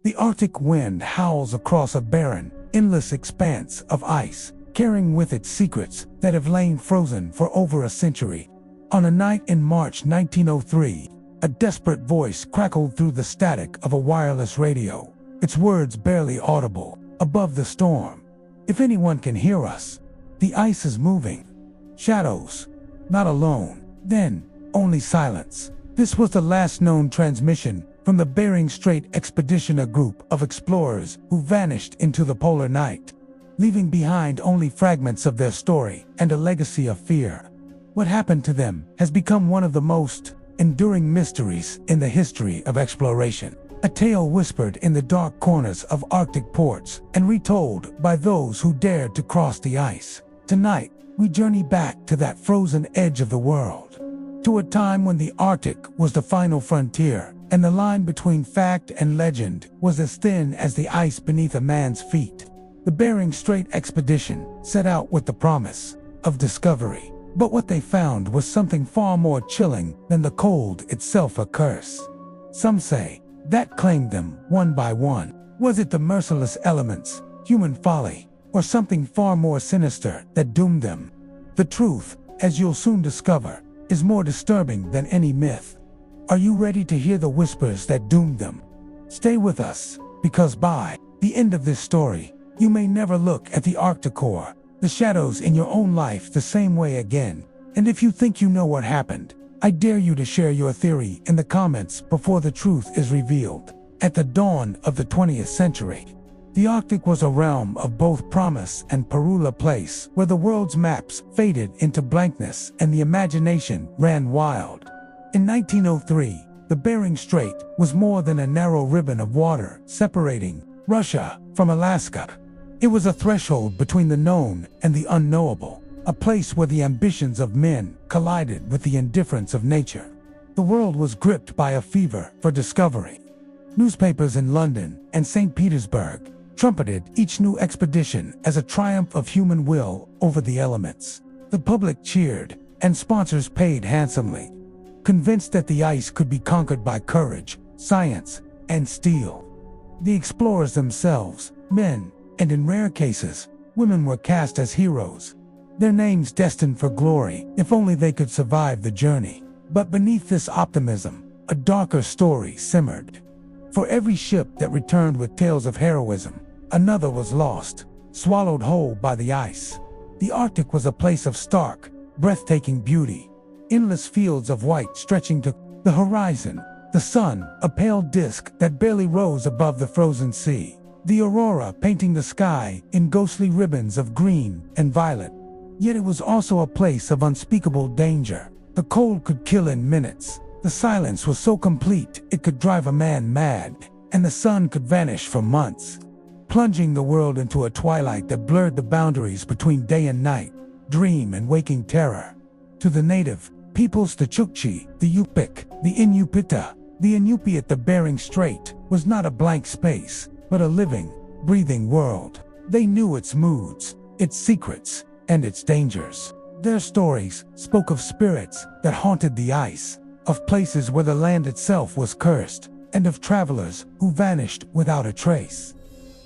The Arctic wind howls across a barren, endless expanse of ice, carrying with it secrets that have lain frozen for over a century. On a night in March 1903, a desperate voice crackled through the static of a wireless radio, its words barely audible above the storm. "If anyone can hear us, the ice is moving. Shadows, not alone." Then, only silence. This was the last known transmission from the Bering Strait expedition, a group of explorers who vanished into the polar night, leaving behind only fragments of their story and a legacy of fear. What happened to them has become one of the most enduring mysteries in the history of exploration. A tale whispered in the dark corners of Arctic ports and retold by those who dared to cross the ice. Tonight, we journey back to that frozen edge of the world, to a time when the Arctic was the final frontier, and the line between fact and legend was as thin as the ice beneath a man's feet. The Bering Strait expedition set out with the promise of discovery, but what they found was something far more chilling than the cold itself, a curse. Some say that claimed them one by one. Was it the merciless elements, human folly, or something far more sinister that doomed them? The truth, as you'll soon discover, is more disturbing than any myth. Are you ready to hear the whispers that doomed them? Stay with us, because by the end of this story, you may never look at the Arctic or the shadows in your own life the same way again. And if you think you know what happened, I dare you to share your theory in the comments before the truth is revealed. At the dawn of the 20th century, the Arctic was a realm of both promise and peril, a place where the world's maps faded into blankness and the imagination ran wild. In 1903, the Bering Strait was more than a narrow ribbon of water separating Russia from Alaska. It was a threshold between the known and the unknowable, a place where the ambitions of men collided with the indifference of nature. The world was gripped by a fever for discovery. Newspapers in London and St. Petersburg trumpeted each new expedition as a triumph of human will over the elements. The public cheered, and sponsors paid handsomely, convinced that the ice could be conquered by courage, science, and steel. The explorers themselves, men, and in rare cases, women, were cast as heroes, their names destined for glory if only they could survive the journey. But beneath this optimism, a darker story simmered. For every ship that returned with tales of heroism, another was lost, swallowed whole by the ice. The Arctic was a place of stark, breathtaking beauty. Endless fields of white stretching to the horizon, the sun, a pale disk that barely rose above the frozen sea, the aurora painting the sky in ghostly ribbons of green and violet. Yet it was also a place of unspeakable danger. The cold could kill in minutes, the silence was so complete it could drive a man mad, and the sun could vanish for months, plunging the world into a twilight that blurred the boundaries between day and night, dream and waking terror. To the native peoples, the Chukchi, the Yupik, the Inupiat, the Inupiat, the Bering Strait was not a blank space, but a living, breathing world. They knew its moods, its secrets, and its dangers. Their stories spoke of spirits that haunted the ice, of places where the land itself was cursed, and of travelers who vanished without a trace.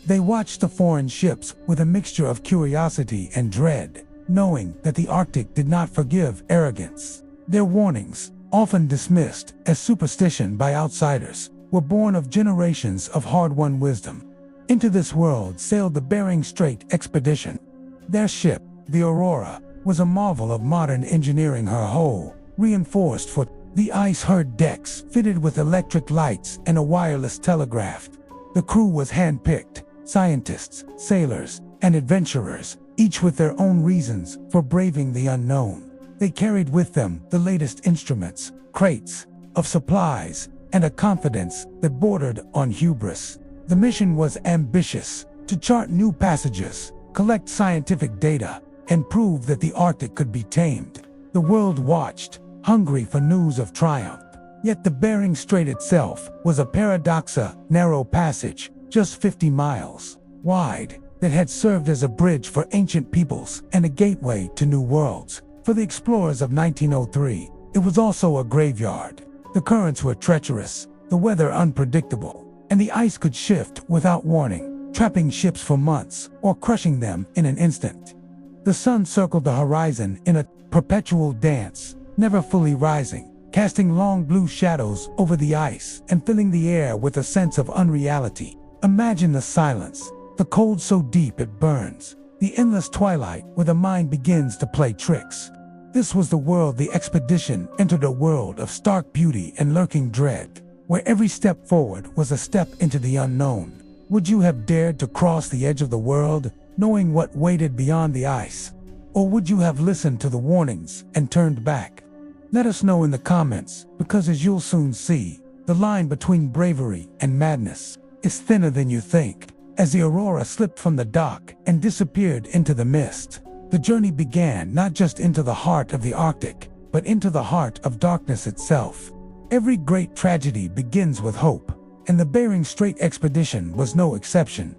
They watched the foreign ships with a mixture of curiosity and dread, knowing that the Arctic did not forgive arrogance. Their warnings, often dismissed as superstition by outsiders, were born of generations of hard-won wisdom. Into this world sailed the Bering Strait expedition. Their ship, the Aurora, was a marvel of modern engineering, her hull, reinforced for the ice-hard decks fitted with electric lights and a wireless telegraph. The crew was hand-picked, scientists, sailors, and adventurers, each with their own reasons for braving the unknown. They carried with them the latest instruments, crates of supplies, and a confidence that bordered on hubris. The mission was ambitious: to chart new passages, collect scientific data, and prove that the Arctic could be tamed. The world watched, hungry for news of triumph. Yet the Bering Strait itself was a paradoxa, narrow passage, just 50 miles wide, that had served as a bridge for ancient peoples and a gateway to new worlds. For the explorers of 1903, it was also a graveyard. The currents were treacherous, the weather unpredictable, and the ice could shift without warning, trapping ships for months or crushing them in an instant. The sun circled the horizon in a perpetual dance, never fully rising, casting long blue shadows over the ice and filling the air with a sense of unreality. Imagine the silence, the cold so deep it burns, the endless twilight where the mind begins to play tricks. This was the world the expedition entered, a world of stark beauty and lurking dread, where every step forward was a step into the unknown. Would you have dared to cross the edge of the world, knowing what waited beyond the ice? Or would you have listened to the warnings and turned back? Let us know in the comments, because as you'll soon see, the line between bravery and madness is thinner than you think. As the Aurora slipped from the dock and disappeared into the mist, the journey began not just into the heart of the Arctic, but into the heart of darkness itself. Every great tragedy begins with hope, and the Bering Strait expedition was no exception.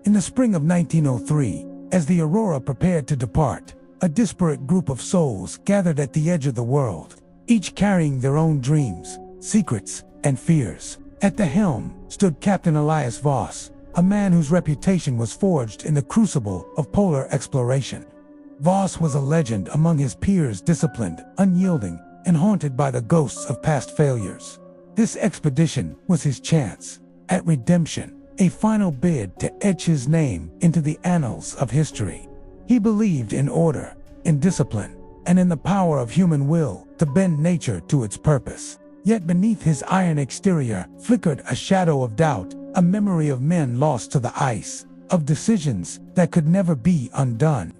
In the spring of 1903, as the Aurora prepared to depart, a disparate group of souls gathered at the edge of the world, each carrying their own dreams, secrets, and fears. At the helm stood Captain Elias Voss, a man whose reputation was forged in the crucible of polar exploration. Voss was a legend among his peers, disciplined, unyielding, and haunted by the ghosts of past failures. This expedition was his chance at redemption, a final bid to etch his name into the annals of history. He believed in order, in discipline, and in the power of human will to bend nature to its purpose. Yet beneath his iron exterior flickered a shadow of doubt, a memory of men lost to the ice, of decisions that could never be undone.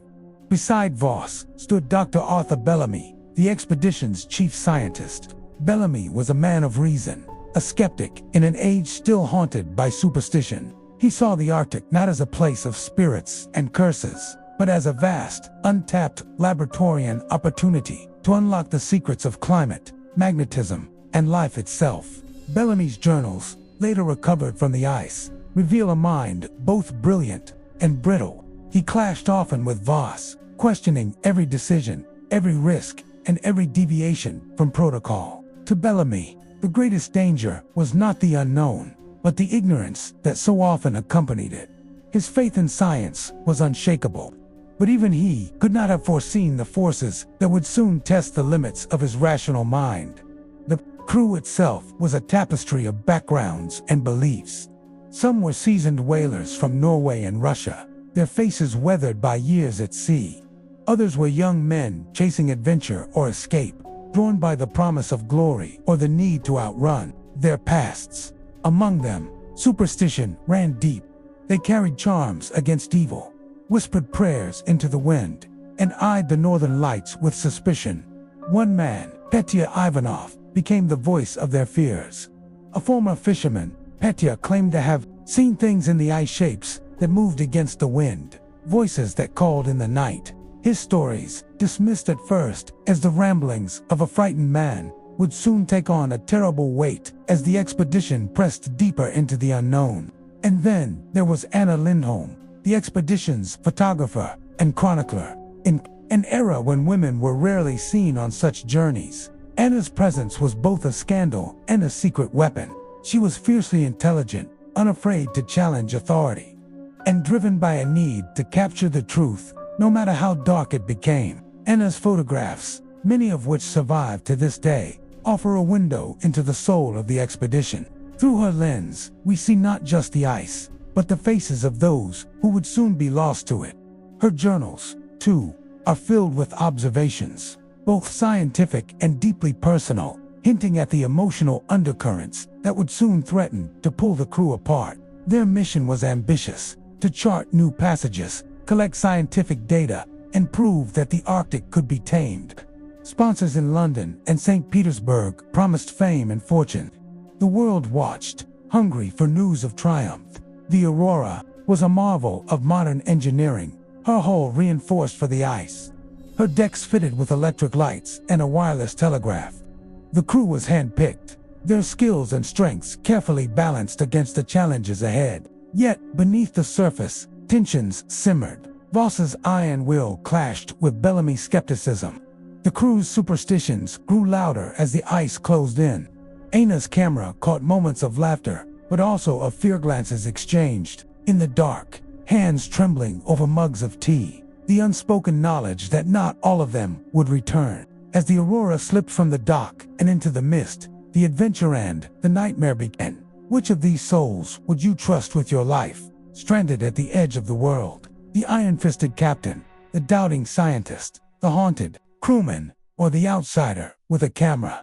Beside Voss stood Dr. Arthur Bellamy, the expedition's chief scientist. Bellamy was a man of reason, a skeptic in an age still haunted by superstition. He saw the Arctic not as a place of spirits and curses, but as a vast, untapped laboratorian opportunity to unlock the secrets of climate, magnetism, and life itself. Bellamy's journals, later recovered from the ice, reveal a mind both brilliant and brittle. He clashed often with Voss, questioning every decision, every risk, and every deviation from protocol. To Bellamy, the greatest danger was not the unknown, but the ignorance that so often accompanied it. His faith in science was unshakable, but even he could not have foreseen the forces that would soon test the limits of his rational mind. The crew itself was a tapestry of backgrounds and beliefs. Some were seasoned whalers from Norway and Russia, their faces weathered by years at sea. Others were young men chasing adventure or escape, drawn by the promise of glory or the need to outrun their pasts. Among them, superstition ran deep. They carried charms against evil, whispered prayers into the wind, and eyed the northern lights with suspicion. One man, Petya Ivanov, became the voice of their fears. A former fisherman, Petya claimed to have seen things in the ice shapes that moved against the wind, voices that called in the night. His stories, dismissed at first as the ramblings of a frightened man, would soon take on a terrible weight as the expedition pressed deeper into the unknown. And then there was Anna Lindholm, the expedition's photographer and chronicler. In an era when women were rarely seen on such journeys, Anna's presence was both a scandal and a secret weapon. She was fiercely intelligent, unafraid to challenge authority, and driven by a need to capture the truth, no matter how dark it became. Anna's photographs, many of which survive to this day, offer a window into the soul of the expedition. Through her lens, we see not just the ice, but the faces of those who would soon be lost to it. Her journals, too, are filled with observations, both scientific and deeply personal, hinting at the emotional undercurrents that would soon threaten to pull the crew apart. Their mission was ambitious: to chart new passages, collect scientific data, and prove that the Arctic could be tamed. Sponsors in London and St. Petersburg promised fame and fortune. The world watched, hungry for news of triumph. The Aurora was a marvel of modern engineering, her hull reinforced for the ice, her decks fitted with electric lights and a wireless telegraph. The crew was handpicked, their skills and strengths carefully balanced against the challenges ahead. Yet, beneath the surface, tensions simmered. Voss's iron will clashed with Bellamy's skepticism. The crew's superstitions grew louder as the ice closed in. Anna's camera caught moments of laughter, but also of fear glances exchanged in the dark, hands trembling over mugs of tea, the unspoken knowledge that not all of them would return. As the Aurora slipped from the dock and into the mist, the adventure and the nightmare began. Which of these souls would you trust with your life? Stranded at the edge of the world, the iron-fisted captain, the doubting scientist, the haunted crewman, or the outsider with a camera?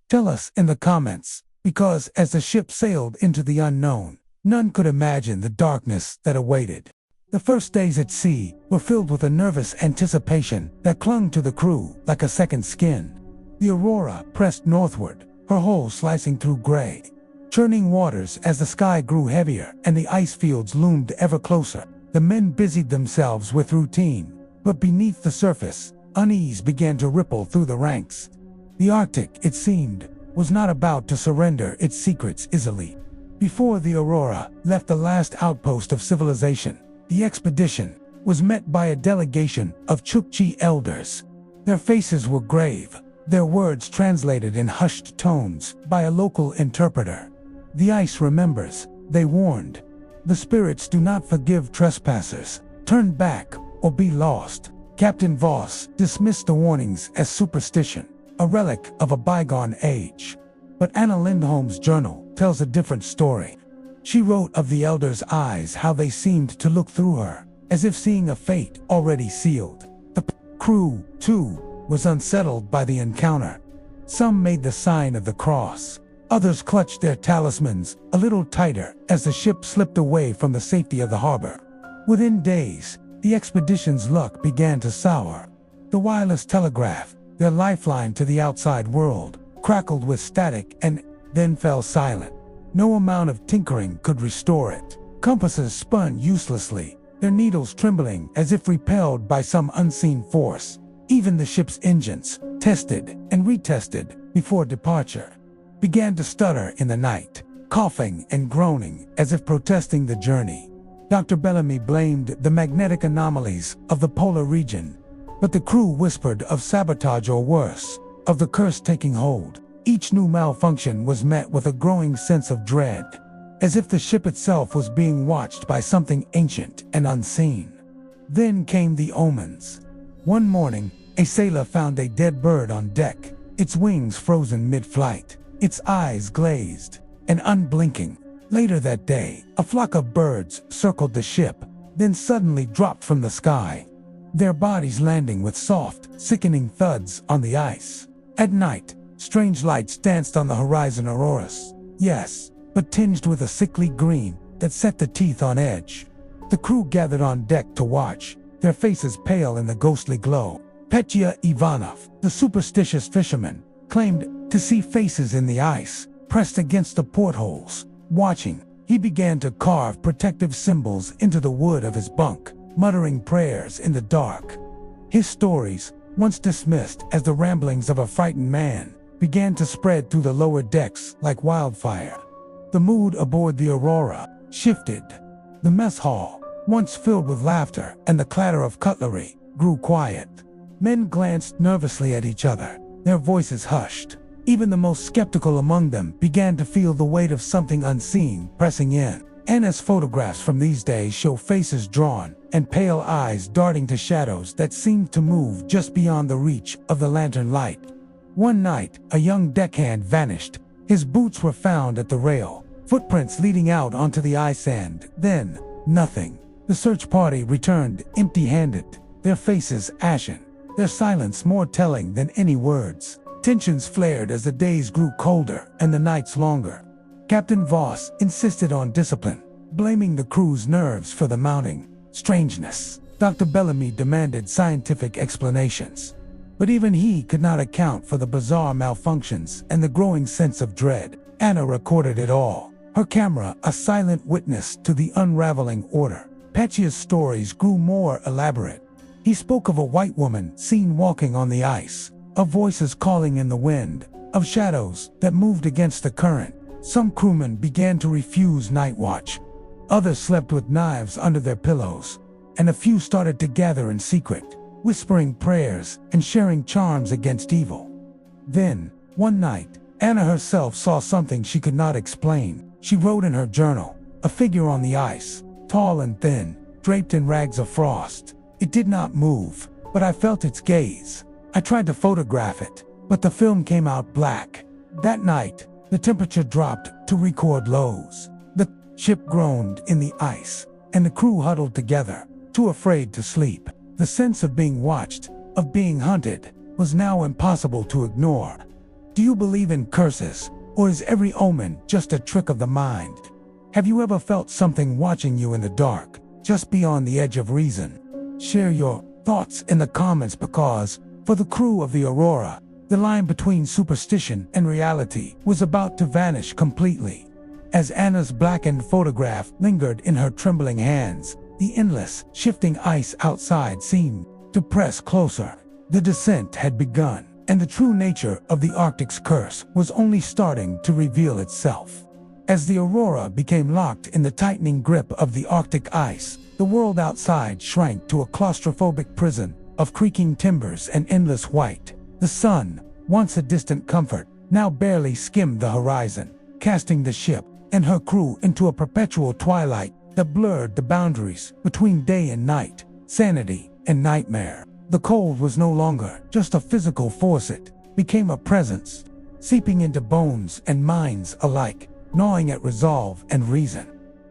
Tell us in the comments, because as the ship sailed into the unknown, none could imagine the darkness that awaited. The first days at sea were filled with a nervous anticipation that clung to the crew like a second skin. The Aurora pressed northward, her hull slicing through gray, churning waters as the sky grew heavier and the ice fields loomed ever closer. The men busied themselves with routine, but beneath the surface, unease began to ripple through the ranks. The Arctic, it seemed, was not about to surrender its secrets easily. Before the Aurora left the last outpost of civilization, the expedition was met by a delegation of Chukchi elders. Their faces were grave, their words translated in hushed tones by a local interpreter. The ice remembers, they warned. The spirits do not forgive trespassers. Turn back or be lost. Captain Voss dismissed the warnings as superstition, a relic of a bygone age. But Anna Lindholm's journal tells a different story. She wrote of the elders' eyes how they seemed to look through her, as if seeing a fate already sealed. The crew, too, was unsettled by the encounter. Some made the sign of the cross. Others clutched their talismans a little tighter as the ship slipped away from the safety of the harbor. Within days, the expedition's luck began to sour. The wireless telegraph, their lifeline to the outside world, crackled with static and then fell silent. No amount of tinkering could restore it. Compasses spun uselessly, their needles trembling as if repelled by some unseen force. Even the ship's engines, tested and retested before departure, began to stutter in the night, coughing and groaning as if protesting the journey. Dr. Bellamy blamed the magnetic anomalies of the polar region, but the crew whispered of sabotage or worse, of the curse taking hold. Each new malfunction was met with a growing sense of dread, as if the ship itself was being watched by something ancient and unseen. Then came the omens. One morning, a sailor found a dead bird on deck, its wings frozen mid-flight, its eyes glazed and unblinking. Later that day, a flock of birds circled the ship, then suddenly dropped from the sky, their bodies landing with soft, sickening thuds on the ice. At night, strange lights danced on the horizon auroras. Yes, but tinged with a sickly green that set the teeth on edge. The crew gathered on deck to watch, their faces pale in the ghostly glow. Petya Ivanov, the superstitious fisherman, claimed to see faces in the ice, pressed against the portholes. Watching, he began to carve protective symbols into the wood of his bunk, muttering prayers in the dark. His stories, once dismissed as the ramblings of a frightened man, began to spread through the lower decks like wildfire. The mood aboard the Aurora shifted. The mess hall, once filled with laughter and the clatter of cutlery, grew quiet. Men glanced nervously at each other, their voices hushed. Even the most skeptical among them began to feel the weight of something unseen pressing in. Anna's photographs from these days show faces drawn and pale eyes darting to shadows that seemed to move just beyond the reach of the lantern light. One night, a young deckhand vanished. His boots were found at the rail, footprints leading out onto the ice, and then, nothing. The search party returned empty-handed, their faces ashen, their silence more telling than any words. Tensions flared as the days grew colder and the nights longer. Captain Voss insisted on discipline, blaming the crew's nerves for the mounting strangeness. Dr. Bellamy demanded scientific explanations, but even he could not account for the bizarre malfunctions and the growing sense of dread. Anna recorded it all, her camera a silent witness to the unraveling order. Petya's stories grew more elaborate. He spoke of a white woman seen walking on the ice, of voices calling in the wind, of shadows that moved against the current. Some crewmen began to refuse night watch. Others slept with knives under their pillows, and a few started to gather in secret, whispering prayers and sharing charms against evil. Then, one night, Anna herself saw something she could not explain. She wrote in her journal, "A figure on the ice, tall and thin, draped in rags of frost. It did not move, but I felt its gaze. I tried to photograph it, but the film came out black." That night, the temperature dropped to record lows. The ship groaned in the ice, and the crew huddled together, too afraid to sleep. The sense of being watched, of being hunted, was now impossible to ignore. Do you believe in curses, or is every omen just a trick of the mind? Have you ever felt something watching you in the dark, just beyond the edge of reason? Share your thoughts in the comments, because, for the crew of the Aurora, the line between superstition and reality was about to vanish completely. As Anna's blackened photograph lingered in her trembling hands, the endless, shifting ice outside seemed to press closer. The descent had begun, and the true nature of the Arctic's curse was only starting to reveal itself. As the Aurora became locked in the tightening grip of the Arctic ice, the world outside shrank to a claustrophobic prison of creaking timbers and endless white. The sun, once a distant comfort, now barely skimmed the horizon, casting the ship and her crew into a perpetual twilight that blurred the boundaries between day and night, sanity and nightmare. The cold was no longer just a physical force, it became a presence, seeping into bones and minds alike, gnawing at resolve and reason.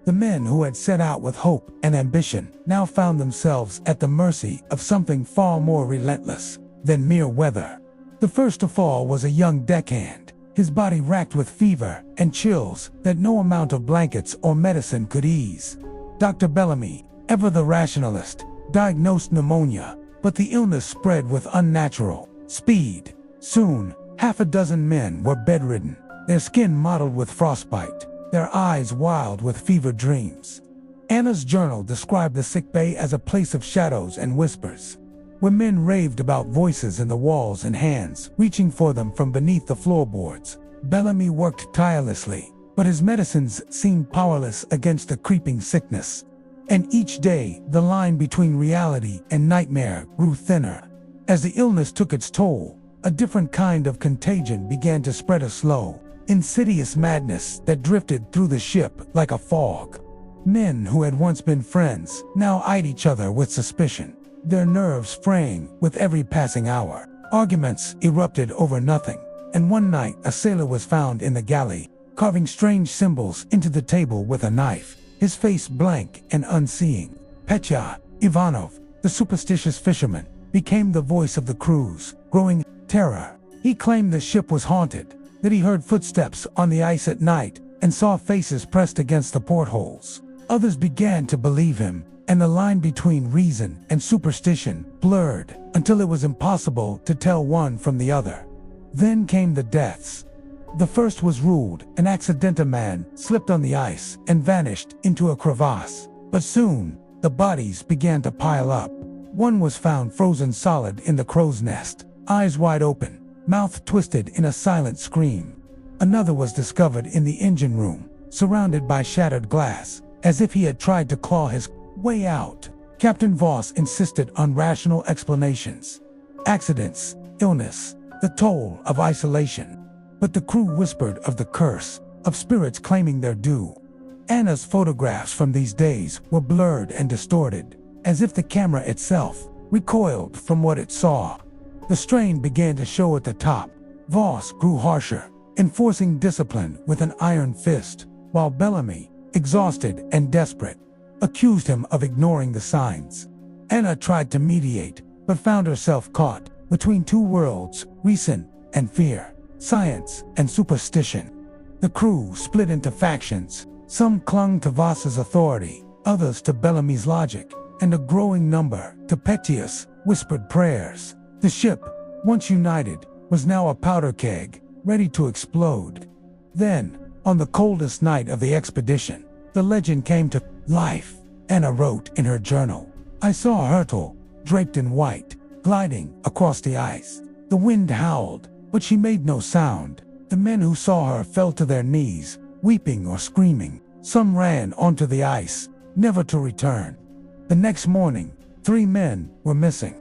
The men who had set out with hope and ambition now found themselves at the mercy of something far more relentless than mere weather. The first to fall was a young deckhand, his body racked with fever and chills that no amount of blankets or medicine could ease. Dr. Bellamy, ever the rationalist, diagnosed pneumonia, but the illness spread with unnatural speed. Soon, half a dozen men were bedridden, their skin mottled with frostbite, their eyes wild with fever dreams. Anna's journal described the sickbay as a place of shadows and whispers, where men raved about voices in the walls and hands reaching for them from beneath the floorboards. Bellamy worked tirelessly, but his medicines seemed powerless against the creeping sickness. And each day, the line between reality and nightmare grew thinner. As the illness took its toll, a different kind of contagion began to spread, a slow, insidious madness that drifted through the ship like a fog. Men who had once been friends now eyed each other with suspicion, their nerves fraying with every passing hour. Arguments erupted over nothing, and one night a sailor was found in the galley, carving strange symbols into the table with a knife, his face blank and unseeing. Petya Ivanov, the superstitious fisherman, became the voice of the crew's growing terror. He claimed the ship was haunted, that he heard footsteps on the ice at night and saw faces pressed against the portholes. Others began to believe him, and the line between reason and superstition blurred until it was impossible to tell one from the other. Then came the deaths. The first was ruled an accident. A man slipped on the ice and vanished into a crevasse. But soon, the bodies began to pile up. One was found frozen solid in the crow's nest, eyes wide open, mouth twisted in a silent scream. Another was discovered in the engine room, surrounded by shattered glass, as if he had tried to claw his way out. Captain Voss insisted on rational explanations. Accidents, illness, the toll of isolation. But the crew whispered of the curse, of spirits claiming their due. Anna's photographs from these days were blurred and distorted, as if the camera itself recoiled from what it saw. The strain began to show at the top. Voss grew harsher, enforcing discipline with an iron fist, while Bellamy, exhausted and desperate, accused him of ignoring the signs. Anna tried to mediate, but found herself caught between two worlds, reason and fear, science and superstition. The crew split into factions. Some clung to Voss's authority, others to Bellamy's logic, and a growing number to Petya's whispered prayers. The ship, once united, was now a powder keg, ready to explode. Then, on the coldest night of the expedition, the legend came to life. Anna wrote in her journal, "I saw Hertel, draped in white, gliding across the ice. The wind howled, but she made no sound. The men who saw her fell to their knees, weeping or screaming. Some ran onto the ice, never to return." The next morning, 3 men were missing.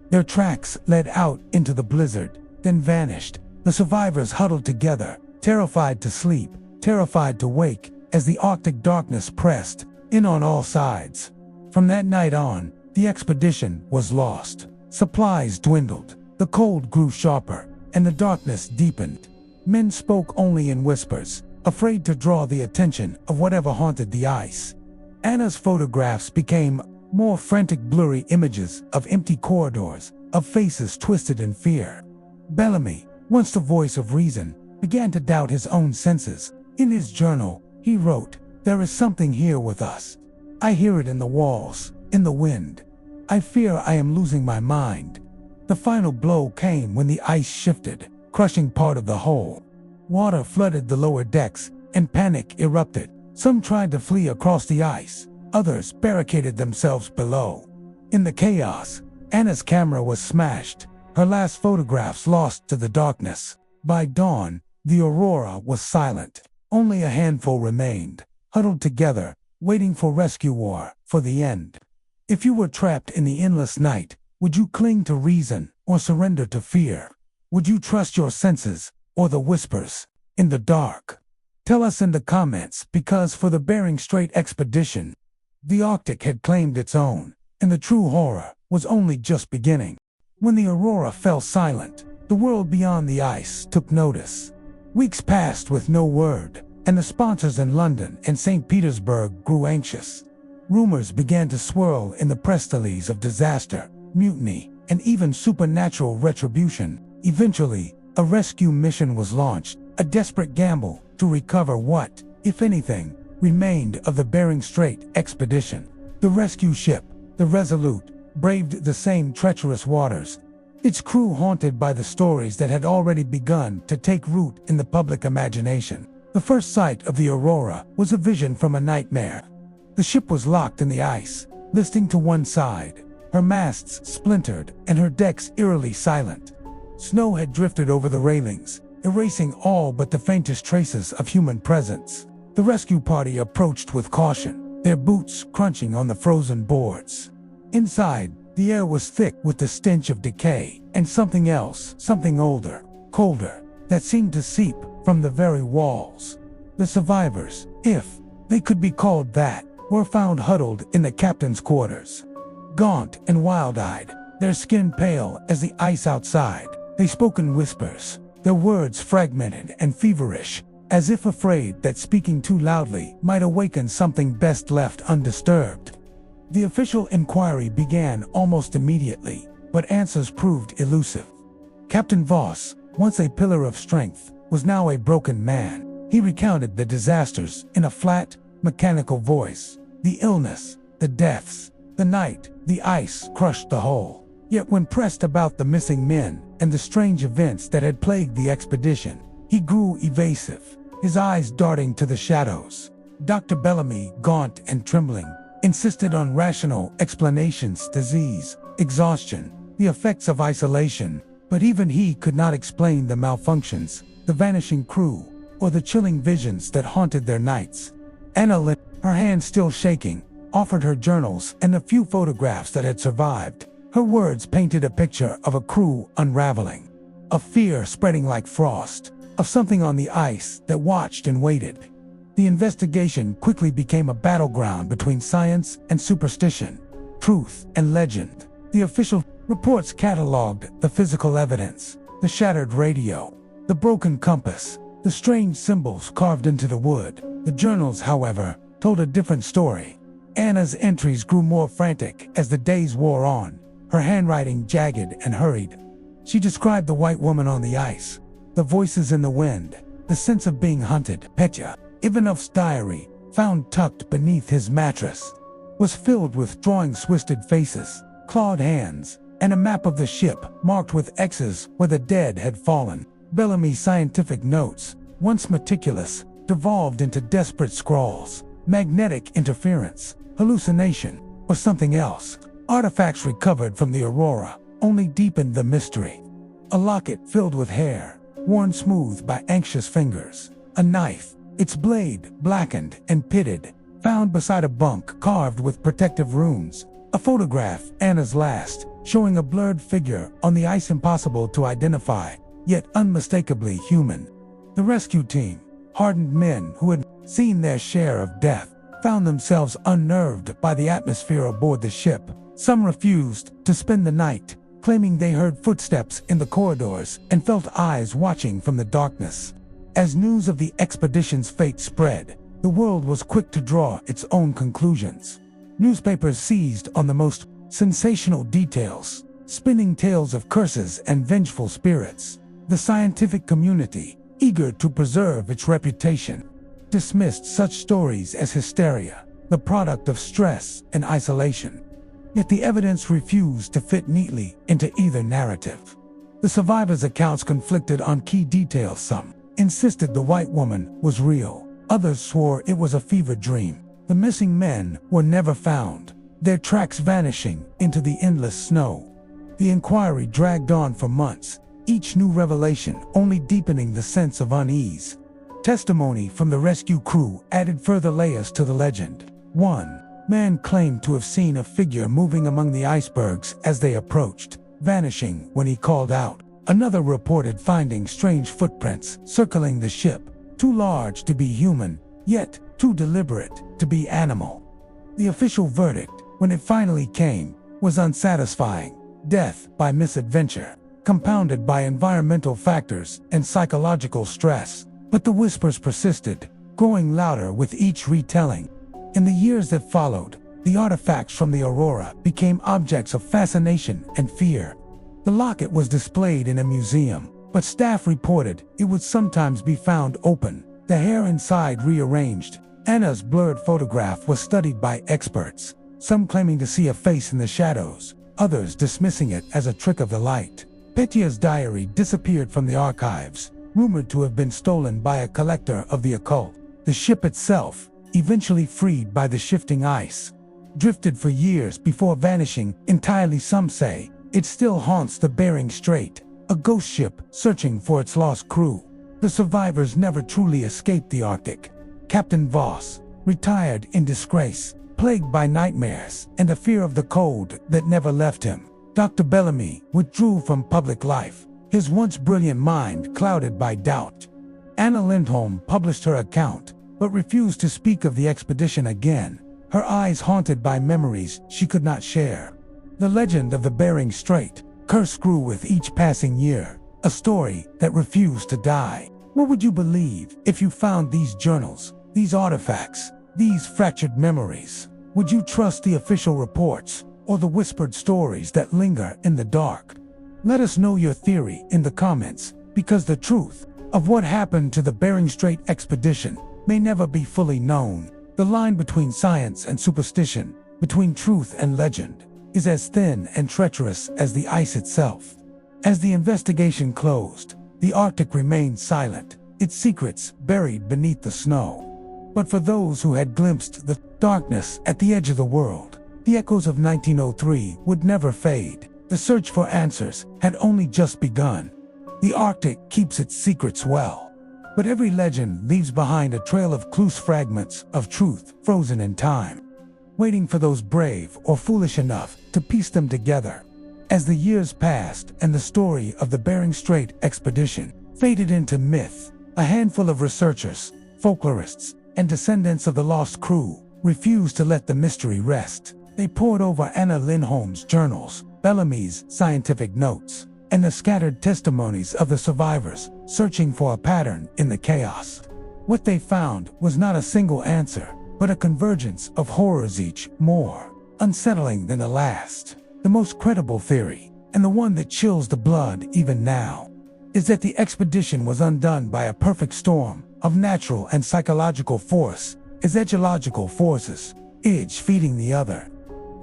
Their tracks led out into the blizzard, then vanished. The survivors huddled together, terrified to sleep, terrified to wake, as the Arctic darkness pressed in on all sides. From that night on, the expedition was lost. Supplies dwindled, the cold grew sharper, and the darkness deepened. Men spoke only in whispers, afraid to draw the attention of whatever haunted the ice. Anna's photographs became more frantic, blurry images of empty corridors, of faces twisted in fear. Bellamy, once the voice of reason, began to doubt his own senses. In his journal, he wrote, "There is something here with us. I hear it in the walls, in the wind. I fear I am losing my mind." The final blow came when the ice shifted, crushing part of the hull. Water flooded the lower decks, and panic erupted. Some tried to flee across the ice, others barricaded themselves below. In the chaos, Anna's camera was smashed, her last photographs lost to the darkness. By dawn, the aurora was silent. Only a handful remained, huddled together, waiting for rescue or for the end. If you were trapped in the endless night, would you cling to reason or surrender to fear? Would you trust your senses or the whispers in the dark? Tell us in the comments, because for the Bering Strait expedition, the Arctic had claimed its own, and the true horror was only just beginning. When the aurora fell silent, the world beyond the ice took notice. Weeks passed with no word, and the sponsors in London and St. Petersburg grew anxious. Rumors began to swirl in the press releases of disaster, mutiny, and even supernatural retribution. Eventually, a rescue mission was launched, a desperate gamble to recover what, if anything, remained of the Bering Strait expedition. The rescue ship, the Resolute, braved the same treacherous waters, its crew haunted by the stories that had already begun to take root in the public imagination. The first sight of the aurora was a vision from a nightmare. The ship was locked in the ice, listing to one side, her masts splintered and her decks eerily silent. Snow had drifted over the railings, erasing all but the faintest traces of human presence. The rescue party approached with caution, their boots crunching on the frozen boards. Inside, the air was thick with the stench of decay and something else, something older, colder, that seemed to seep from the very walls. The survivors, if they could be called that, were found huddled in the captain's quarters. Gaunt and wild-eyed, their skin pale as the ice outside, they spoke in whispers, their words fragmented and feverish, as if afraid that speaking too loudly might awaken something best left undisturbed. The official inquiry began almost immediately, but answers proved elusive. Captain Voss, once a pillar of strength, was now a broken man. He recounted the disasters in a flat, mechanical voice. The illness, the deaths, the night, the ice crushed the whole. Yet when pressed about the missing men and the strange events that had plagued the expedition, he grew evasive, his eyes darting to the shadows. Dr. Bellamy, gaunt and trembling, insisted on rational explanations: disease, exhaustion, the effects of isolation, but even he could not explain the malfunctions, the vanishing crew, or the chilling visions that haunted their nights. Anna, her hand still shaking, offered her journals and the few photographs that had survived. Her words painted a picture of a crew unraveling, of fear spreading like frost, of something on the ice that watched and waited. The investigation quickly became a battleground between science and superstition, truth and legend. The official reports cataloged the physical evidence, the shattered radio, the broken compass, the strange symbols carved into the wood. The journals, however, told a different story. Anna's entries grew more frantic as the days wore on, her handwriting jagged and hurried. She described the white woman on the ice, the voices in the wind, the sense of being hunted. Petya, Ivanov's diary, found tucked beneath his mattress, was filled with drawings, twisted faces, clawed hands, and a map of the ship marked with X's where the dead had fallen. Bellamy's scientific notes, once meticulous, devolved into desperate scrawls. Magnetic interference, hallucination, or something else. Artifacts recovered from the aurora only deepened the mystery. A locket filled with hair, worn smooth by anxious fingers. A knife, its blade blackened and pitted, found beside a bunk carved with protective runes. A photograph, Anna's last, showing a blurred figure on the ice, impossible to identify, yet unmistakably human. The rescue team, hardened men who had seen their share of death, found themselves unnerved by the atmosphere aboard the ship. Some refused to spend the night, claiming they heard footsteps in the corridors and felt eyes watching from the darkness. As news of the expedition's fate spread, the world was quick to draw its own conclusions. Newspapers seized on the most sensational details, spinning tales of curses and vengeful spirits. The scientific community, eager to preserve its reputation, dismissed such stories as hysteria, the product of stress and isolation. Yet the evidence refused to fit neatly into either narrative. The survivors' accounts conflicted on key details. Some insisted the white woman was real, others swore it was a fever dream. The missing men were never found, their tracks vanishing into the endless snow. The inquiry dragged on for months, each new revelation only deepening the sense of unease. Testimony from the rescue crew added further layers to the legend. One man claimed to have seen a figure moving among the icebergs as they approached, vanishing when he called out. Another reported finding strange footprints circling the ship, too large to be human, yet too deliberate to be animal. The official verdict, when it finally came, was unsatisfying: death by misadventure, compounded by environmental factors and psychological stress. But the whispers persisted, growing louder with each retelling. In the years that followed, the artifacts from the Aurora became objects of fascination and fear. The locket was displayed in a museum, but staff reported it would sometimes be found open, the hair inside rearranged. Anna's blurred photograph was studied by experts, some claiming to see a face in the shadows, others dismissing it as a trick of the light. Petya's diary disappeared from the archives, rumored to have been stolen by a collector of the occult. The ship itself, eventually freed by the shifting ice, drifted for years before vanishing entirely. Some say it still haunts the Bering Strait, a ghost ship searching for its lost crew. The survivors never truly escaped the Arctic. Captain Voss, retired in disgrace, plagued by nightmares and a fear of the cold that never left him. Dr. Bellamy withdrew from public life, his once brilliant mind clouded by doubt. Anna Lindholm published her account, but refused to speak of the expedition again, her eyes haunted by memories she could not share. The legend of the Bering Strait cursed grew with each passing year, a story that refused to die. What would you believe if you found these journals, these artifacts, these fractured memories? Would you trust the official reports or the whispered stories that linger in the dark? Let us know your theory in the comments, because the truth of what happened to the Bering Strait expedition may never be fully known. The line between science and superstition, between truth and legend, is as thin and treacherous as the ice itself. As the investigation closed, the Arctic remained silent, its secrets buried beneath the snow. But for those who had glimpsed the darkness at the edge of the world, the echoes of 1903 would never fade. The search for answers had only just begun. The Arctic keeps its secrets well, but every legend leaves behind a trail of loose fragments of truth frozen in time, waiting for those brave or foolish enough to piece them together. As the years passed and the story of the Bering Strait expedition faded into myth, a handful of researchers, folklorists, and descendants of the lost crew refused to let the mystery rest. They pored over Anna Lindholm's journals, Bellamy's scientific notes, and the scattered testimonies of the survivors, searching for a pattern in the chaos. What they found was not a single answer, but a convergence of horrors, each more unsettling than the last. The most credible theory, and the one that chills the blood even now, is that the expedition was undone by a perfect storm of natural and psychological force, as ecological forces, each feeding the other,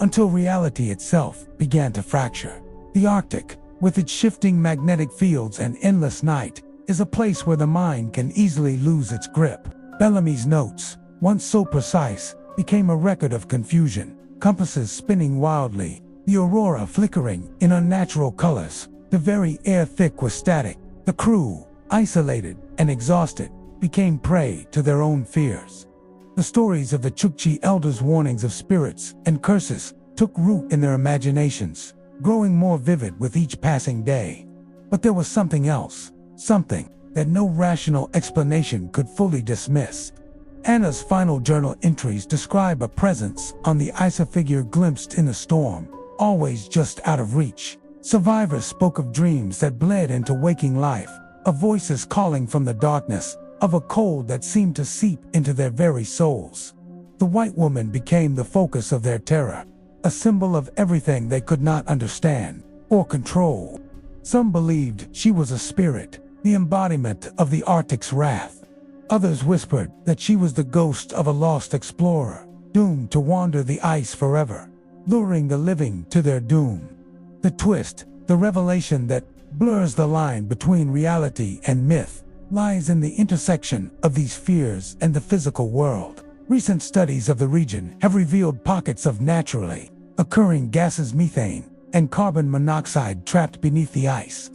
until reality itself began to fracture. The Arctic, with its shifting magnetic fields and endless night, is a place where the mind can easily lose its grip. Bellamy's notes, once so precise, became a record of confusion, compasses spinning wildly, the aurora flickering in unnatural colors, the very air thick with static. The crew, isolated and exhausted, became prey to their own fears. The stories of the Chukchi elders' warnings of spirits and curses took root in their imaginations, growing more vivid with each passing day. But there was something else, something that no rational explanation could fully dismiss. Anna's final journal entries describe a presence on the ice, a figure glimpsed in a storm, always just out of reach. Survivors spoke of dreams that bled into waking life, of voices calling from the darkness, of a cold that seemed to seep into their very souls. The white woman became the focus of their terror, a symbol of everything they could not understand or control. Some believed she was a spirit, the embodiment of the Arctic's wrath. Others whispered that she was the ghost of a lost explorer, doomed to wander the ice forever, luring the living to their doom. The twist, the revelation that blurs the line between reality and myth, lies in the intersection of these fears and the physical world. Recent studies of the region have revealed pockets of naturally occurring gases, methane and carbon monoxide trapped beneath the ice.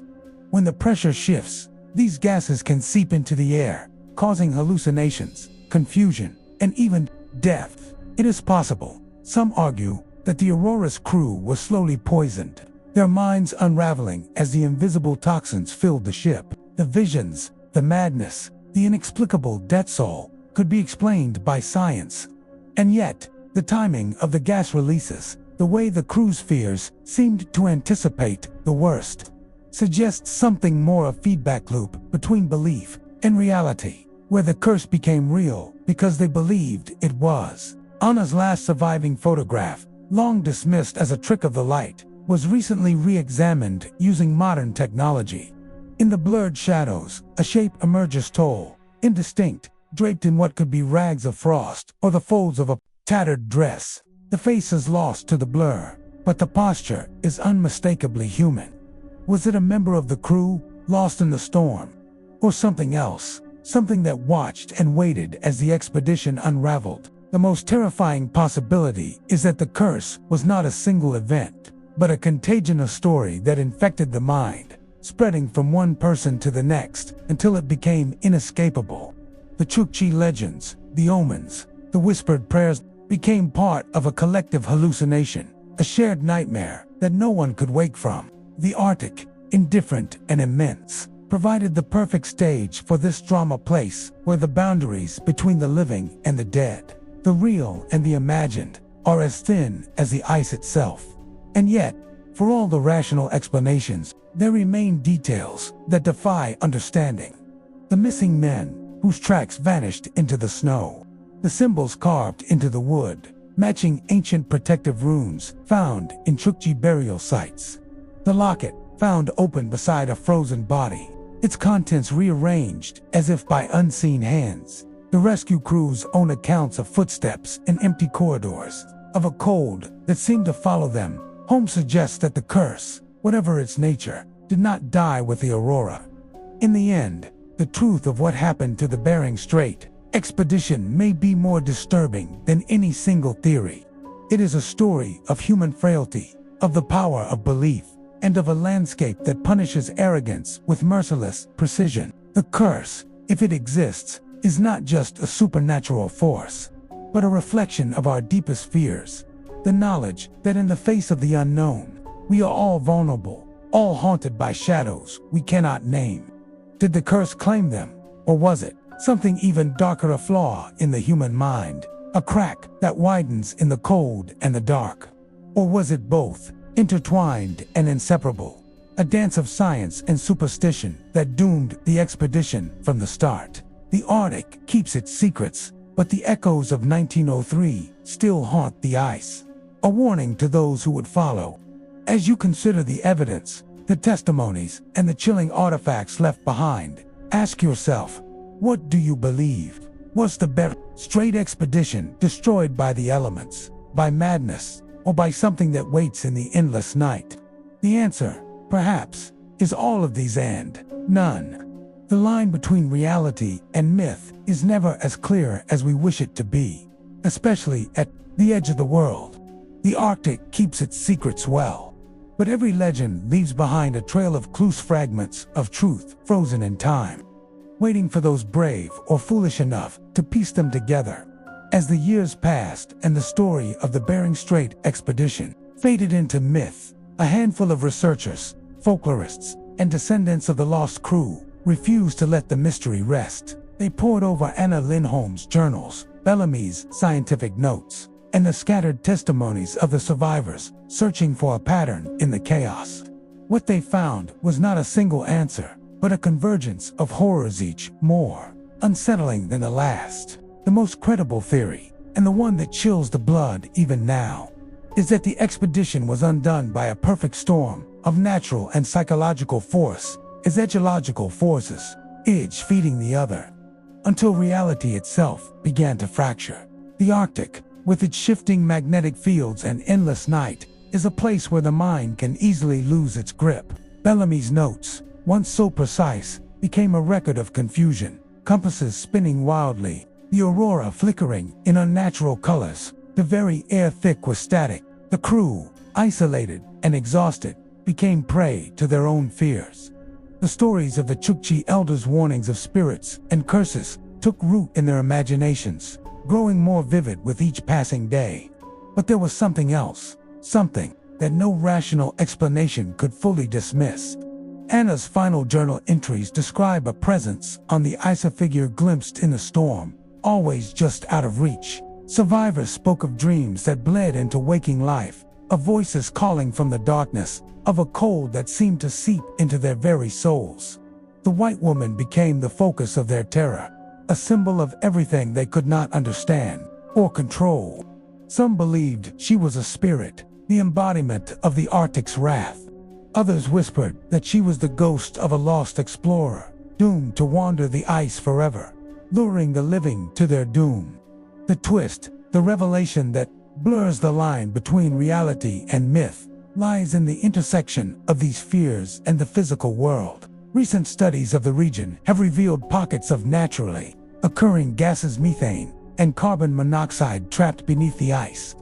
When the pressure shifts, these gases can seep into the air, causing hallucinations, confusion, and even death. It is possible, some argue, that the Aurora's crew was slowly poisoned, their minds unraveling as the invisible toxins filled the ship. The visions, the madness, the inexplicable death all could be explained by science. And yet, the timing of the gas releases, the way the crew's fears seemed to anticipate the worst, suggests something more, a feedback loop between belief and reality, where the curse became real because they believed it was. Anna's last surviving photograph, long dismissed as a trick of the light, was recently re-examined using modern technology. In the blurred shadows, a shape emerges, tall, indistinct, draped in what could be rags of frost or the folds of a tattered dress. The face is lost to the blur, but the posture is unmistakably human. Was it a member of the crew, lost in the storm? Or something else, something that watched and waited as the expedition unraveled? The most terrifying possibility is that the curse was not a single event, but a contagion, a story that infected the mind, spreading from one person to the next until it became inescapable. The Chukchi legends, the omens, the whispered prayers became part of a collective hallucination, a shared nightmare that no one could wake from. The Arctic, indifferent and immense, provided the perfect stage for this drama, place where the boundaries between the living and the dead, the real and the imagined, are as thin as the ice itself. And yet, for all the rational explanations, there remain details that defy understanding. The missing men, whose tracks vanished into the snow. The symbols carved into the wood, matching ancient protective runes found in Chukchi burial sites. The locket, found open beside a frozen body, its contents rearranged as if by unseen hands. The rescue crew's own accounts of footsteps in empty corridors, of a cold that seemed to follow them home, suggests that the curse, whatever its nature, did not die with the Aurora. In the end, the truth of what happened to the Bering Strait expedition may be more disturbing than any single theory. It is a story of human frailty, of the power of belief, and of a landscape that punishes arrogance with merciless precision. The curse, if it exists, is not just a supernatural force, but a reflection of our deepest fears. The knowledge that in the face of the unknown, we are all vulnerable, all haunted by shadows we cannot name. Did the curse claim them, or was it something even darker, a flaw in the human mind, a crack that widens in the cold and the dark? Or was it both, intertwined and inseparable, a dance of science and superstition that doomed the expedition from the start? The Arctic keeps its secrets, but the echoes of 1903 still haunt the ice, a warning to those who would follow. As you consider the evidence, the testimonies, and the chilling artifacts left behind, ask yourself, what do you believe? Was the Bering Strait expedition destroyed by the elements, by madness, or by something that waits in the endless night? The answer, perhaps, is all of these and none. The line between reality and myth is never as clear as we wish it to be, especially at the edge of the world. The Arctic keeps its secrets well, but every legend leaves behind a trail of loose fragments of truth frozen in time, waiting for those brave or foolish enough to piece them together. As the years passed and the story of the Bering Strait expedition faded into myth, a handful of researchers, folklorists, and descendants of the lost crew refused to let the mystery rest. They pored over Anna Lindholm's journals, Bellamy's scientific notes, and the scattered testimonies of the survivors, searching for a pattern in the chaos. What they found was not a single answer, but a convergence of horrors, each more unsettling than the last. The most credible theory, and the one that chills the blood even now, is that the expedition was undone by a perfect storm of natural and psychological force, as ecological forces, each feeding the other, until reality itself began to fracture. The Arctic, with its shifting magnetic fields and endless night, is a place where the mind can easily lose its grip. Bellamy's notes, once so precise, became a record of confusion, compasses spinning wildly, the aurora flickering in unnatural colors, the very air thick with static. The crew, isolated and exhausted, became prey to their own fears. The stories of the Chukchi elders' warnings of spirits and curses took root in their imaginations, growing more vivid with each passing day. But there was something else, something that no rational explanation could fully dismiss. Anna's final journal entries describe a presence on the ice, a figure glimpsed in the storm, always just out of reach. Survivors spoke of dreams that bled into waking life, of voices calling from the darkness, of a cold that seemed to seep into their very souls. The white woman became the focus of their terror, a symbol of everything they could not understand or control. Some believed she was a spirit, the embodiment of the Arctic's wrath. Others whispered that she was the ghost of a lost explorer, doomed to wander the ice forever, luring the living to their doom. The twist, the revelation that blurs the line between reality and myth, lies in the intersection of these fears and the physical world. Recent studies of the region have revealed pockets of naturally occurring gases, methane and carbon monoxide trapped beneath the ice.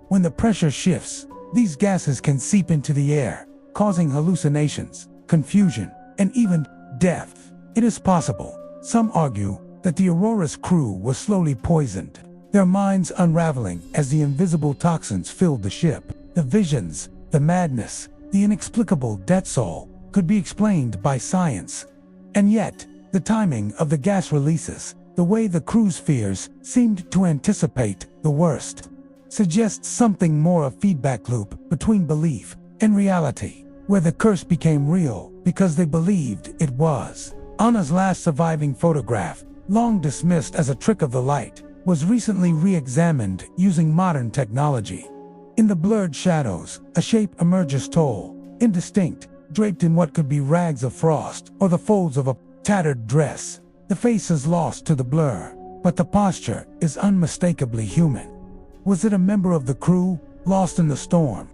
When the pressure shifts, these gases can seep into the air, causing hallucinations, confusion, and even death. It is possible, some argue, that the Aurora's crew was slowly poisoned, their minds unraveling as the invisible toxins filled the ship. The visions, the madness, the inexplicable death all could be explained by science. And yet, the timing of the gas releases, the way the crew's fears seemed to anticipate the worst, suggests something more, a feedback loop between belief and reality, where the curse became real because they believed it was. Anna's last surviving photograph, long dismissed as a trick of the light, was recently re-examined using modern technology. In the blurred shadows, a shape emerges, tall, indistinct, draped in what could be rags of frost or the folds of a tattered dress. The face is lost to the blur, but the posture is unmistakably human. Was it a member of the crew, lost in the storm?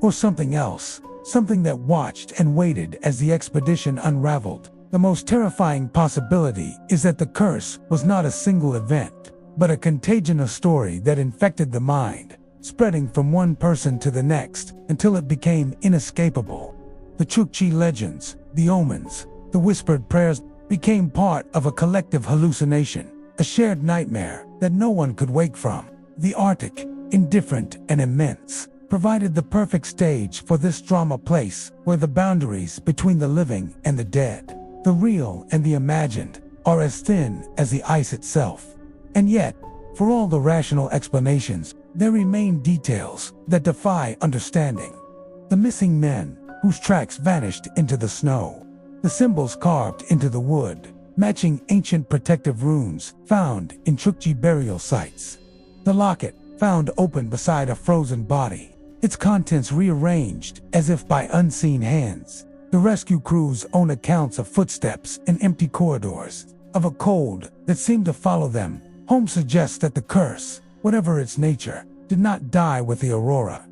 Or something else, something that watched and waited as the expedition unraveled? The most terrifying possibility is that the curse was not a single event, but a contagion, a story that infected the mind, spreading from one person to the next until it became inescapable. The Chukchi legends, the omens, the whispered prayers became part of a collective hallucination, a shared nightmare that no one could wake from. The Arctic, indifferent and immense, provided the perfect stage for this drama, place where the boundaries between the living and the dead, the real and the imagined, are as thin as the ice itself. And yet, for all the rational explanations, there remain details that defy understanding. The missing men, whose tracks vanished into the snow. The symbols carved into the wood, matching ancient protective runes found in Chukchi burial sites. The locket, found open beside a frozen body, its contents rearranged as if by unseen hands. The rescue crew's own accounts of footsteps in empty corridors, of a cold that seemed to follow them home, suggests that the curse, whatever its nature, did not die with the Aurora.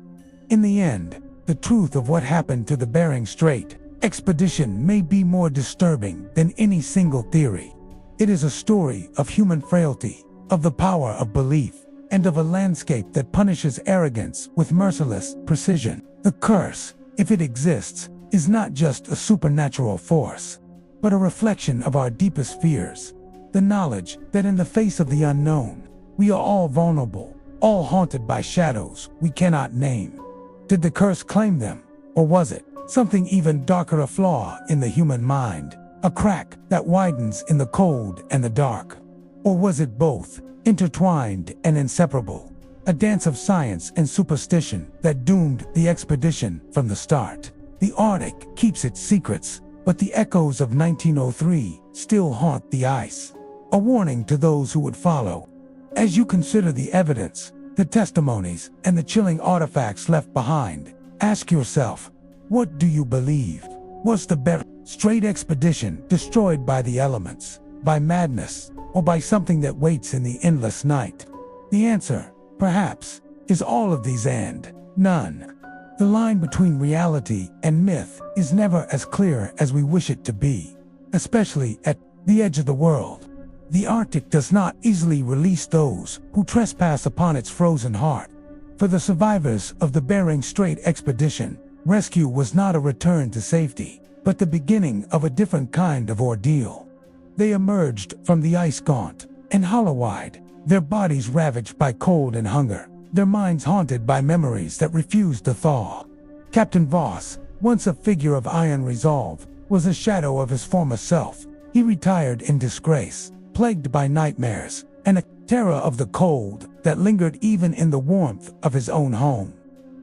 In the end, the truth of what happened to the Bering Strait expedition may be more disturbing than any single theory. It is a story of human frailty, of the power of belief, and of a landscape that punishes arrogance with merciless precision. The curse, if it exists, is not just a supernatural force, but a reflection of our deepest fears. The knowledge that in the face of the unknown, we are all vulnerable, all haunted by shadows we cannot name. Did the curse claim them, or was it something even darker, a flaw in the human mind, A crack that widens in the cold and the dark? Or was it both, intertwined and inseparable? A dance of science and superstition that doomed the expedition from the start. The Arctic keeps its secrets, but the echoes of 1903 still haunt the ice. A warning to those who would follow. As you consider the evidence, the testimonies, and the chilling artifacts left behind, ask yourself, what do you believe? Was the Bering Strait expedition destroyed by the elements, by madness, or by something that waits in the endless night? The answer, perhaps, is all of these and none. The line between reality and myth is never as clear as we wish it to be, especially at the edge of the world. The Arctic does not easily release those who trespass upon its frozen heart. For the survivors of the Bering Strait expedition, rescue was not a return to safety, but the beginning of a different kind of ordeal. They emerged from the ice gaunt and hollow-eyed, their bodies ravaged by cold and hunger, their minds haunted by memories that refused to thaw. Captain Voss, once a figure of iron resolve, was a shadow of his former self. He retired in disgrace, plagued by nightmares, and a terror of the cold that lingered even in the warmth of his own home.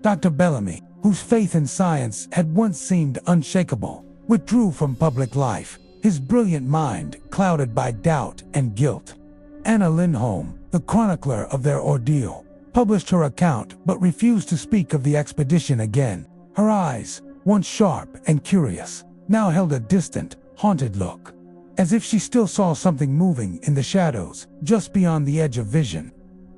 Dr. Bellamy, whose faith in science had once seemed unshakable, withdrew from public life, his brilliant mind clouded by doubt and guilt. Anna Lindholm, the chronicler of their ordeal, published her account but refused to speak of the expedition again. Her eyes, once sharp and curious, now held a distant, haunted look, as if she still saw something moving in the shadows just beyond the edge of vision.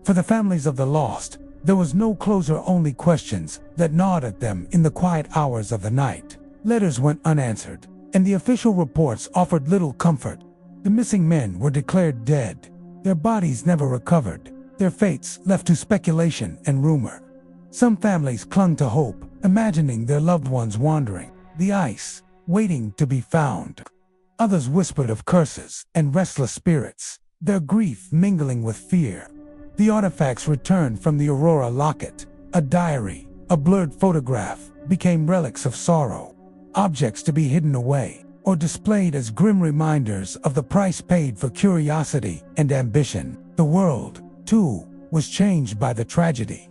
For the families of the lost, there was no closure, only questions that gnawed at them in the quiet hours of the night. Letters went unanswered, and the official reports offered little comfort. The missing men were declared dead, their bodies never recovered, their fates left to speculation and rumor. Some families clung to hope, imagining their loved ones wandering the ice, waiting to be found. Others whispered of curses and restless spirits, their grief mingling with fear. The artifacts returned from the Aurora locket, a diary, a blurred photograph, became relics of sorrow, objects to be hidden away, or displayed as grim reminders of the price paid for curiosity and ambition. The world, too, was changed by the tragedy.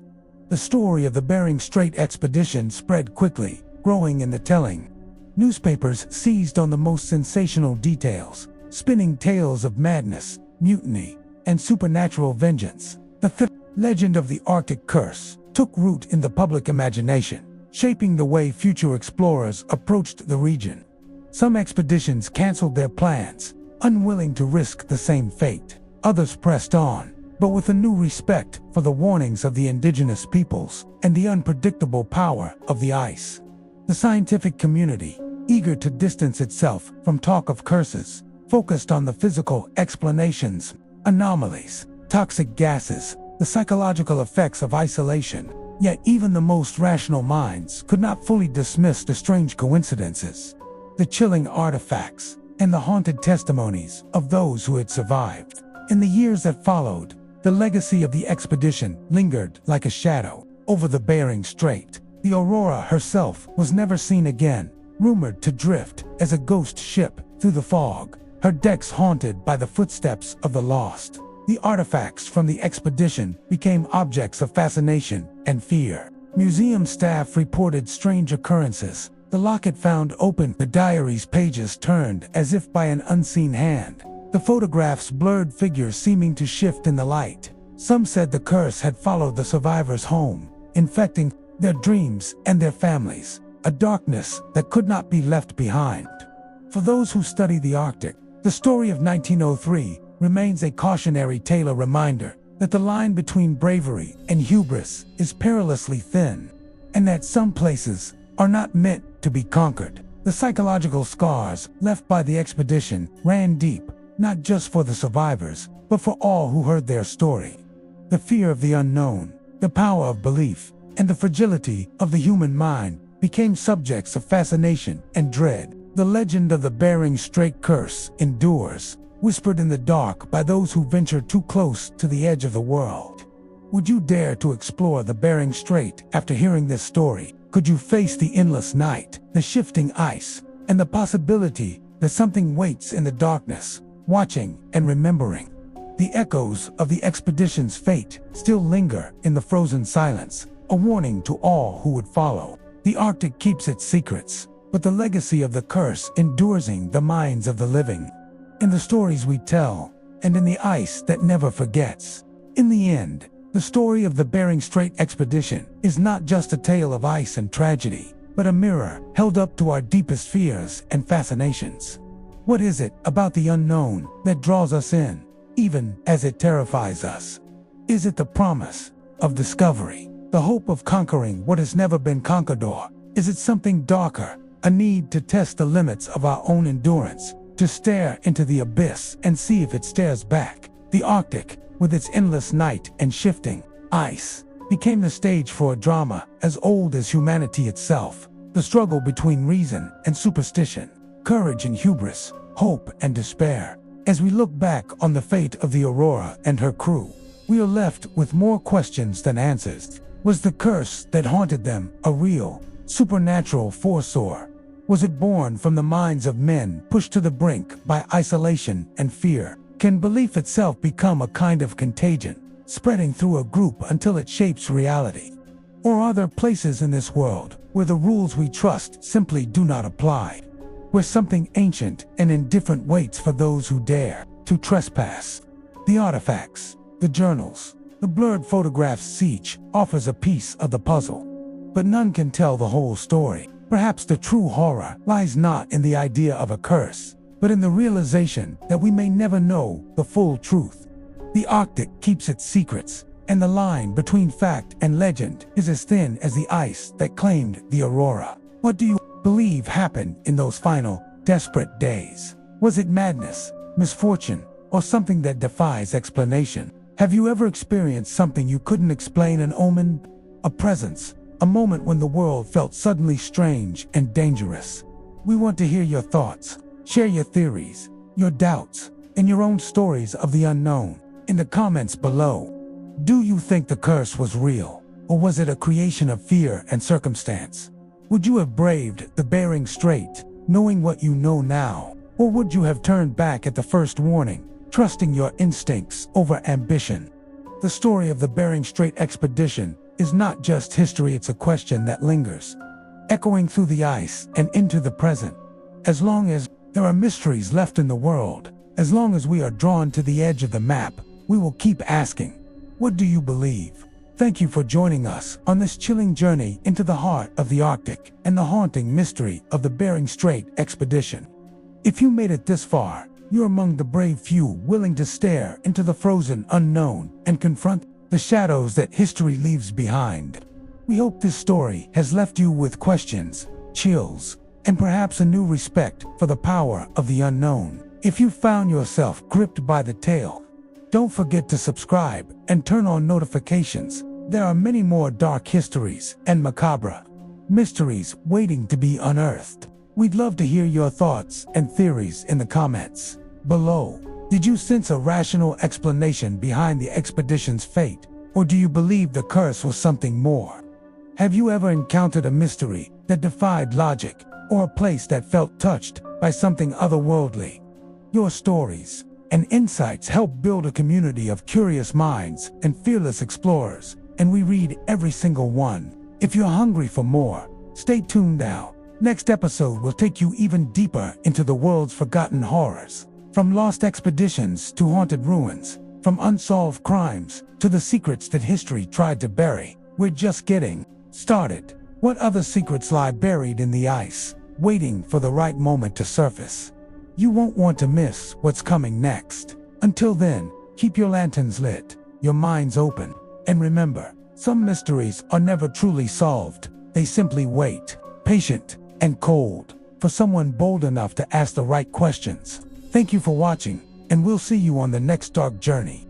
The story of the Bering Strait expedition spread quickly, growing in the telling. Newspapers seized on the most sensational details, spinning tales of madness, mutiny, and supernatural vengeance. The legend of the Arctic curse took root in the public imagination, shaping the way future explorers approached the region. Some expeditions canceled their plans, unwilling to risk the same fate. Others pressed on, but with a new respect for the warnings of the indigenous peoples and the unpredictable power of the ice. The scientific community, eager to distance itself from talk of curses, focused on the physical explanations, anomalies, toxic gases, the psychological effects of isolation. Yet even the most rational minds could not fully dismiss the strange coincidences, the chilling artifacts, and the haunted testimonies of those who had survived. In the years that followed, the legacy of the expedition lingered like a shadow over the Bering Strait. The Aurora herself was never seen again, rumored to drift as a ghost ship through the fog, her decks haunted by the footsteps of the lost. The artifacts from the expedition became objects of fascination and fear. Museum staff reported strange occurrences. The locket found open, the diary's pages turned as if by an unseen hand. The photographs blurred figures seeming to shift in the light. Some said the curse had followed the survivors home, infecting their dreams and their families, a darkness that could not be left behind. For those who study the Arctic, the story of 1903 remains a cautionary tale, a reminder that the line between bravery and hubris is perilously thin, and that some places are not meant to be conquered. The psychological scars left by the expedition ran deep, not just for the survivors, but for all who heard their story. The fear of the unknown, the power of belief, and the fragility of the human mind became subjects of fascination and dread. The legend of the Bering Strait curse endures, whispered in the dark by those who venture too close to the edge of the world. Would you dare to explore the Bering Strait after hearing this story? Could you face the endless night, the shifting ice, and the possibility that something waits in the darkness, watching and remembering. The echoes of the expedition's fate still linger in the frozen silence, a warning to all who would follow. The Arctic keeps its secrets, but the legacy of the curse endures in the minds of the living, in the stories we tell, and in the ice that never forgets. In the end, the story of the Bering Strait expedition is not just a tale of ice and tragedy, but a mirror held up to our deepest fears and fascinations. What is it about the unknown that draws us in, even as it terrifies us? Is it the promise of discovery, the hope of conquering what has never been conquered, or is it something darker, a need to test the limits of our own endurance, to stare into the abyss and see if it stares back? The Arctic, with its endless night and shifting ice, became the stage for a drama as old as humanity itself. The struggle between reason and superstition, courage and hubris, hope and despair. As we look back on the fate of the Aurora and her crew, we are left with more questions than answers. Was the curse that haunted them a real, supernatural force, or was it born from the minds of men pushed to the brink by isolation and fear? Can belief itself become a kind of contagion, spreading through a group until it shapes reality? Or are there places in this world where the rules we trust simply do not apply? Where something ancient and indifferent waits for those who dare to trespass? The artifacts, the journals, the blurred photographs, each offers a piece of the puzzle. But none can tell the whole story. Perhaps the true horror lies not in the idea of a curse, but in the realization that we may never know the full truth. The Arctic keeps its secrets, and the line between fact and legend is as thin as the ice that claimed the Aurora. What do you believe happened in those final, desperate days? Was it madness, misfortune, or something that defies explanation? Have you ever experienced something you couldn't explain, an omen, a presence, a moment when the world felt suddenly strange and dangerous? We want to hear your thoughts. Share your theories, your doubts, and your own stories of the unknown in the comments below. Do you think the curse was real, or was it a creation of fear and circumstance? Would you have braved the Bering Strait, knowing what you know now? Or would you have turned back at the first warning, trusting your instincts over ambition? The story of the Bering Strait expedition is not just history, it's a question that lingers, echoing through the ice and into the present. As long as there are mysteries left in the world, as long as we are drawn to the edge of the map, we will keep asking, what do you believe? Thank you for joining us on this chilling journey into the heart of the Arctic and the haunting mystery of the Bering Strait expedition. If you made it this far, you're among the brave few willing to stare into the frozen unknown and confront the shadows that history leaves behind. We hope this story has left you with questions, chills, and perhaps a new respect for the power of the unknown. If you found yourself gripped by the tale, don't forget to subscribe and turn on notifications. There are many more dark histories and macabre mysteries waiting to be unearthed. We'd love to hear your thoughts and theories in the comments below. Did you sense a rational explanation behind the expedition's fate, or do you believe the curse was something more? Have you ever encountered a mystery that defied logic, or a place that felt touched by something otherworldly? Your stories and insights help build a community of curious minds and fearless explorers, and we read every single one. If you're hungry for more, stay tuned now. Next episode will take you even deeper into the world's forgotten horrors. From lost expeditions to haunted ruins, from unsolved crimes to the secrets that history tried to bury, we're just getting started. What other secrets lie buried in the ice, waiting for the right moment to surface? You won't want to miss what's coming next. Until then, keep your lanterns lit, your minds open, and remember, some mysteries are never truly solved. They simply wait, patient and cold, for someone bold enough to ask the right questions. Thank you for watching, and we'll see you on the next dark journey.